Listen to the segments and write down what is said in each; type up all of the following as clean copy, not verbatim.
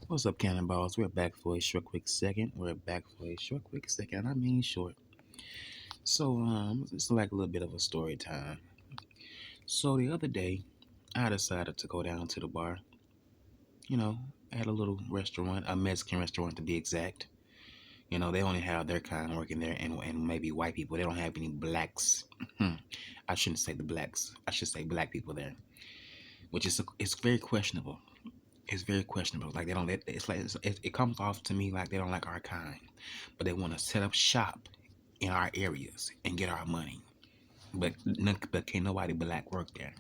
What's up, Cannonballs? We're back for a short, quick second. We're back for a short, quick second. I mean short. So, it's like a little bit of a story time. So the other day, I decided to go down to the bar. You know, at a little restaurant, a Mexican restaurant to be exact. They only have their kind working there, and maybe white people. They don't have any blacks. I shouldn't say the blacks. I should say black people there, which is it's very questionable. It's very questionable. Like they don't. It comes off to me like they don't like our kind, but they want to set up shop in our areas and get our money. But can't nobody black work there,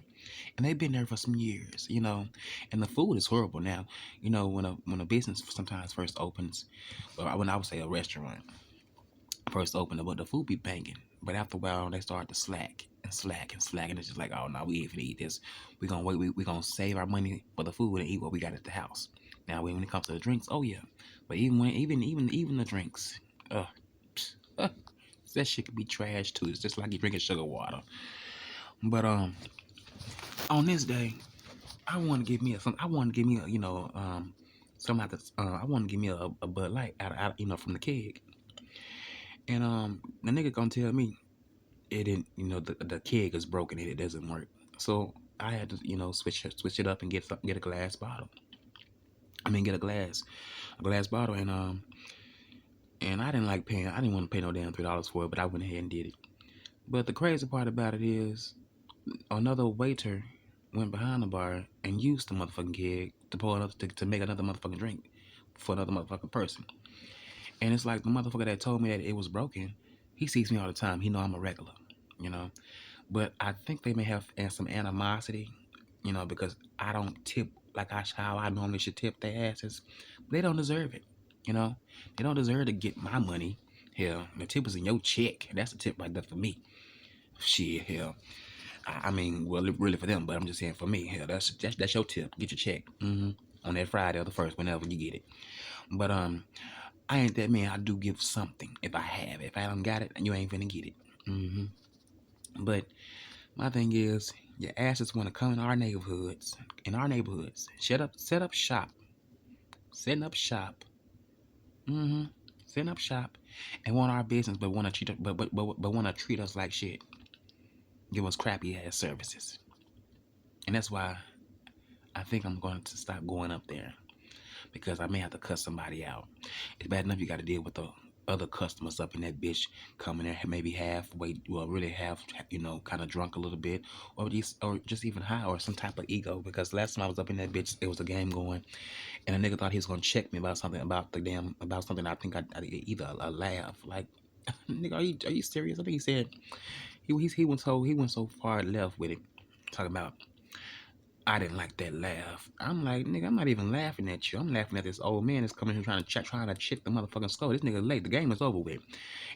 and they've been there for some years. And the food is horrible now. When a business sometimes first opens, or when I would say a restaurant first opened, but the food be banging. But after a while, they start to slack and slack and slack, and it's just like, oh no, we ain't finna eat this. We gonna wait. We gonna save our money for the food and eat what we got at the house. Now, when it comes to the drinks, oh yeah, but even the drinks, uh, that shit could be trash too. It's just like you drinking sugar water. But on this day, I want to give me I want to give me a some out I want to give me a Bud Light out from the keg, and the nigga gonna tell me it didn't the keg is broken and it doesn't work. So I had to switch it up and get a glass bottle. I mean get a glass bottle, and I didn't like paying. I didn't want to pay no damn $3 for it, but I went ahead and did it. But the crazy part about it is another waiter went behind the bar and used the motherfucking keg to pour another to make another motherfucking drink for another motherfucking person. And it's like the motherfucker that told me that it was broken, he sees me all the time. He know I'm a regular, you know. But I think they may have some animosity, because I don't tip like how I normally should tip their asses. They don't deserve it, you know. They don't deserve to get my money. Hell, the tip is in your check. That's the tip right there for me. Shit, hell. I mean, well, really for them, but I'm just saying for me. Hell, that's your tip. Get your check on that Friday or the first, whenever you get it. But I ain't that man. I do give something if I have it. If I don't got it, you ain't finna get it. But my thing is, your asses want to come in our neighborhoods. Set up shop, setting up shop, setting up shop, and want our business, but want to treat us like shit. Give us crappy ass services, and that's why I think I'm going to stop going up there, because I may have to cut somebody out. It's bad enough you got to deal with the other customers up in that bitch coming there maybe halfway, well, really half, kind of drunk a little bit, or just even high, or some type of ego. Because last time I was up in that bitch, it was a game going, and a nigga thought he was gonna check me about something about something. I think I either a laugh like, nigga, are you serious? I think he said he went so far left with it, talking about I didn't like that laugh. I'm like, nigga, I'm not even laughing at you. I'm laughing at this old man that's coming here trying to check the motherfucking score. This nigga late. The game is over with.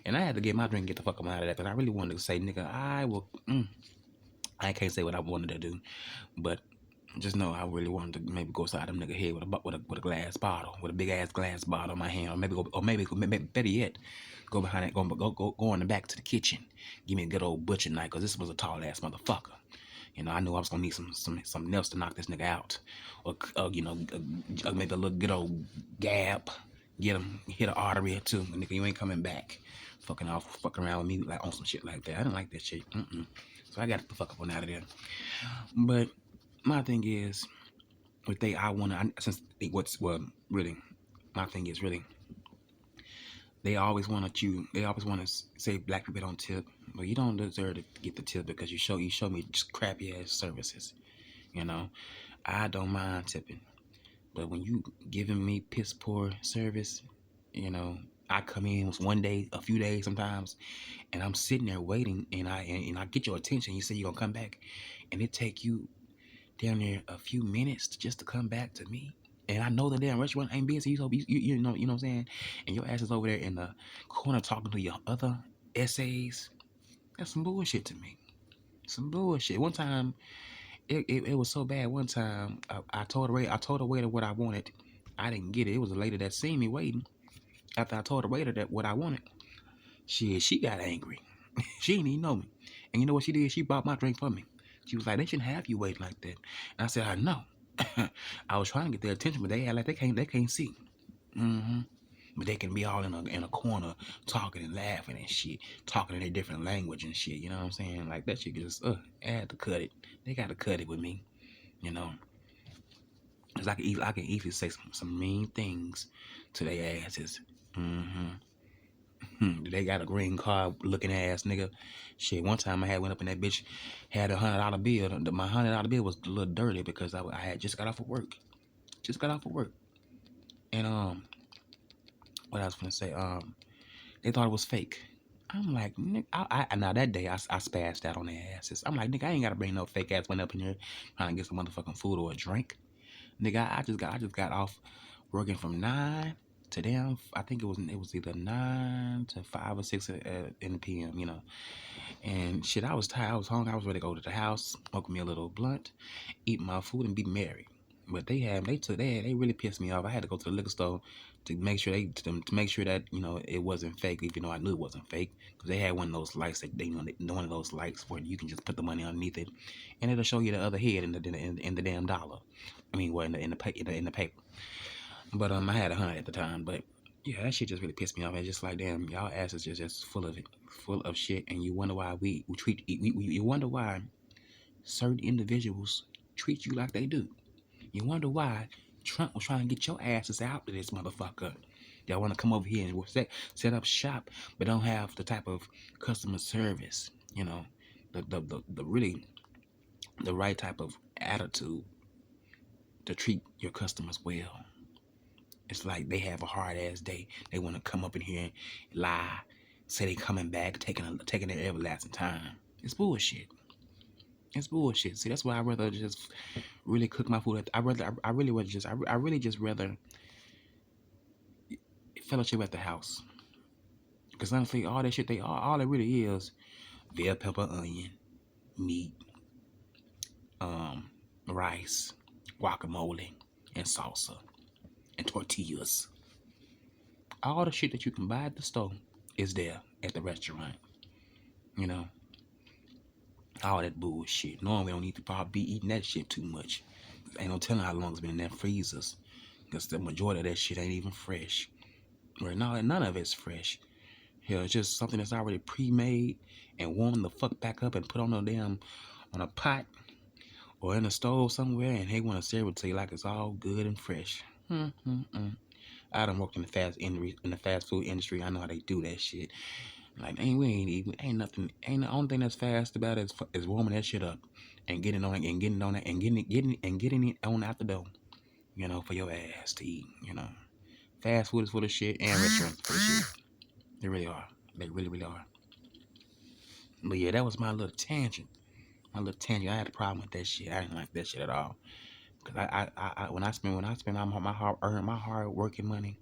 And I had to get my drink and get the fuck out of that, because I really wanted to say, nigga, I will. I can't say what I wanted to do, but just know I really wanted to maybe go side them nigga head with a glass bottle, with a big ass glass bottle in my hand, or maybe better yet, go behind it, go in the back to the kitchen, give me a good old butcher knife, because this was a tall ass motherfucker. I knew I was gonna need something else to knock this nigga out, or maybe a little good old gab, get him hit an artery or two. Nigga, you ain't coming back, fucking around with me like on some shit like that. I didn't like that shit. So I got the fuck up on out of there. But my thing is, really, my thing is really, they always want to say black people don't tip. But you don't deserve to get the tip, because you show me just crappy ass services. I don't mind tipping, but when you giving me piss poor service, I come in one day, a few days sometimes, and I'm sitting there waiting, and I get your attention. You say you're gonna come back, and it take you down there a few minutes just to come back to me. And I know the damn restaurant ain't busy. You know what I'm saying? And your ass is over there in the corner talking to your other essays. That's some bullshit to me. Some bullshit. One time, it was so bad. One time, I told the waiter what I wanted. I didn't get it. It was a lady that seen me waiting. After I told the waiter that what I wanted, she got angry. She didn't even know me. And you know what she did? She bought my drink for me. She was like, they shouldn't have you waiting like that. And I said, I know. I was trying to get their attention, but they act like they can't see. Mm-hmm. But they can be all in a corner talking and laughing and shit, talking in a different language and shit. You know what I'm saying? Like that shit just I had to cut it. They got to cut it with me. You know, cause I can easily say some mean things to their asses. Mm-hmm. They got a green card looking ass nigga. Shit, one time I had went up in that bitch, had $100 bill. My $100 bill was a little dirty because I had just got off of work. Just got off of work. And what I was gonna say, they thought it was fake. I'm like, nigga, now that day I spazzed out on their asses. I'm like, nigga, I ain't gotta bring no fake ass one up in here trying to get some motherfucking food or a drink. Nigga, I just got off working from 9 to damn. I think it was either 9 to 5 or 6 in the PM. You know, and shit, I was tired. I was hungry. I was ready to go to the house, smoke me a little blunt, eat my food, and be merry. But they really pissed me off. I had to go to the liquor store to make sure to make sure that it wasn't fake, even though I knew it wasn't fake, because they had one of those lights that one of those lights where you can just put the money underneath it, and it'll show you the other head in the damn dollar. I mean, well, in the paper. But I had 100 at the time, but yeah, that shit just really pissed me off. It's just like, damn, y'all asses just full of it, full of shit, and you wonder why you wonder why certain individuals treat you like they do. You wonder why Trump was trying to get your asses out of this motherfucker. Y'all want to come over here and set up shop, but don't have the type of customer service, the really the right type of attitude to treat your customers well. It's like they have a hard ass day. They want to come up in here and lie, say they coming back, taking their everlasting time. It's bullshit. It's bullshit. See, that's why I rather just really cook my food. I really just rather fellowship at the house. Because honestly, all that shit all it really is bell pepper, onion, meat, rice, guacamole, and salsa, and tortillas. All the shit that you can buy at the store is there at the restaurant. You know, all that bullshit. Normally, we don't need to probably be eating that shit too much. Ain't no telling how long it's been in that freezers. Because the majority of that shit ain't even fresh. Right now, none of it's fresh. Hell, it's just something that's already pre-made and warm the fuck back up and put on a pot or in a stove somewhere, and they want to serve it to you like it's all good and fresh. I done worked in the fast food industry. I know how they do that shit. Like ain't nothing. Ain't the only thing that's fast about it is warming that shit up and getting on it and getting on it and getting it on out the door. For your ass to eat. Fast food is full of shit and restaurants full of shit. They really are. They really, really are. But yeah, that was my little tangent. I had a problem with that shit. I didn't like that shit at all. Cause when I spend my hard working money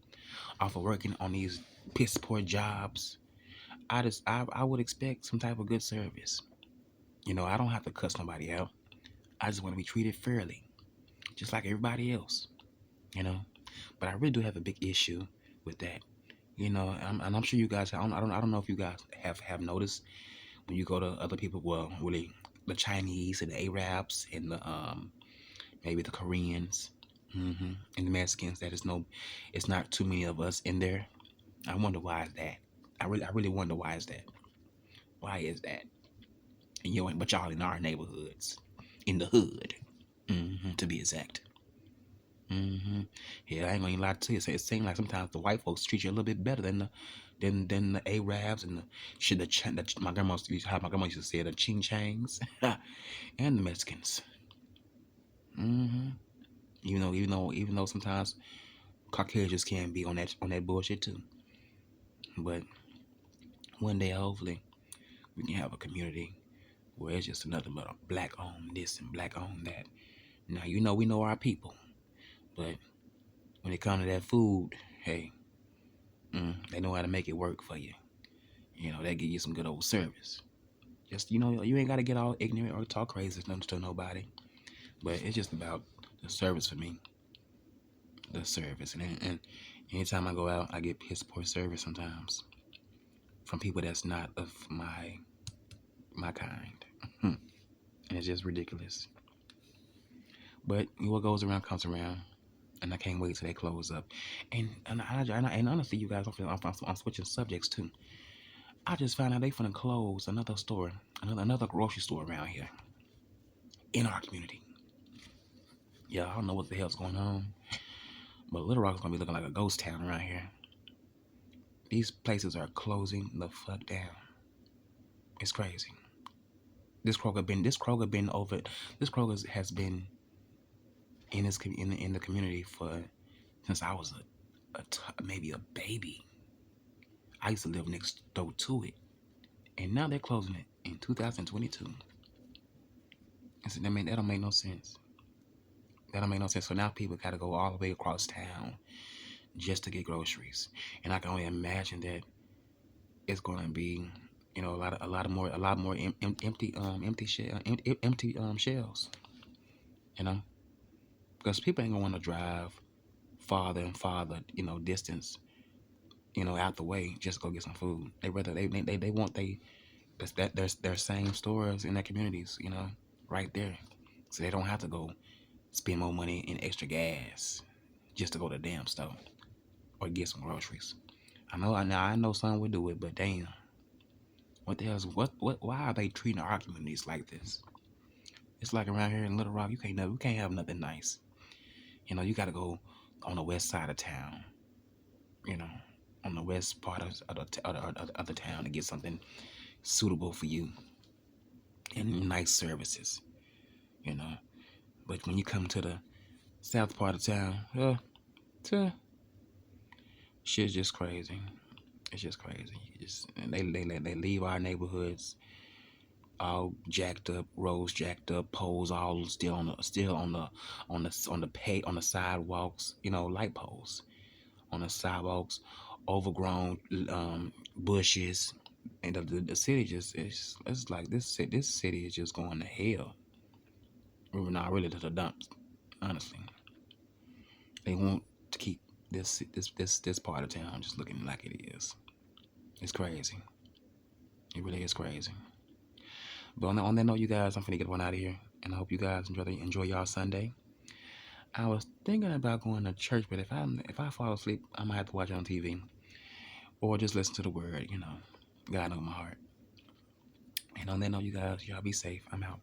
off of working on these piss poor jobs, I would expect some type of good service. I don't have to cuss nobody out. I just want to be treated fairly, just like everybody else. But I really do have a big issue with that. And I'm sure you guys. I don't know if you guys have noticed when you go to other people. Well, really, the Chinese and the Arabs and the maybe the Koreans, and the Mexicans. It's not too many of us in there. I wonder why is that. I really wonder why is that. Why is that? And but y'all in our neighborhoods, in the hood, to be exact. Yeah, I ain't gonna lie to you. It seems like sometimes the white folks treat you a little bit better than the Arabs and my grandma used to say the Ching Changs and the Mexicans. Even though sometimes Caucasians can be on that bullshit too. But one day, hopefully, we can have a community where it's just another but a black owned this and black owned that. Now we know our people, but when it comes to that food, hey, they know how to make it work for you. They give you some good old service. Just you ain't gotta get all ignorant or talk crazy to nobody, but it's just about the service for me. The service, and anytime I go out, I get piss poor service sometimes from people that's not of my kind, and it's just ridiculous. But what goes around comes around, and I can't wait till they close up. And honestly, you guys, I'm switching subjects too. I just found out they finna close another store, another grocery store around here in our community. Yeah, I don't know what the hell's going on, but Little Rock's gonna be looking like a ghost town around here. These places are closing the fuck down. It's crazy. This Kroger has been in the community for since I was maybe a baby. I used to live next door to it, and now they're closing it in 2022. That don't make no sense. That don't make no sense. So now people got to go all the way across town just to get groceries, and I can only imagine that it's going to be, a lot more empty shelves. You know, because people ain't gonna want to drive farther and farther, distance, out the way just to go get some food. They rather they want their same stores in their communities, right there, so they don't have to go spend more money in extra gas just to go to the damn store or get some groceries. I know some would do it, but damn, what the hell is what? Why are they treating our communities like this? It's like around here in Little Rock, you can't have nothing nice. You got to go on the west side of town. You know, on the west part of the town to get something suitable for you and nice services. You know, but when you come to the south part of town, shit's just crazy. It's just crazy. And they leave our neighborhoods all jacked up, roads jacked up, poles all still on the sidewalks. Light poles on the sidewalks, overgrown bushes, and the city just it's like this city is just going to hell. We're not really to the dumps, honestly. They want to keep this part of town just looking like it is. It's crazy. It really is crazy. But on that note, you guys, I'm finna get one out of here, and I hope you guys enjoy y'all Sunday. I was thinking about going to church, but if I fall asleep, I might have to watch it on TV or just listen to the word. God knows my heart. And on that note, you guys, y'all be safe. I'm out.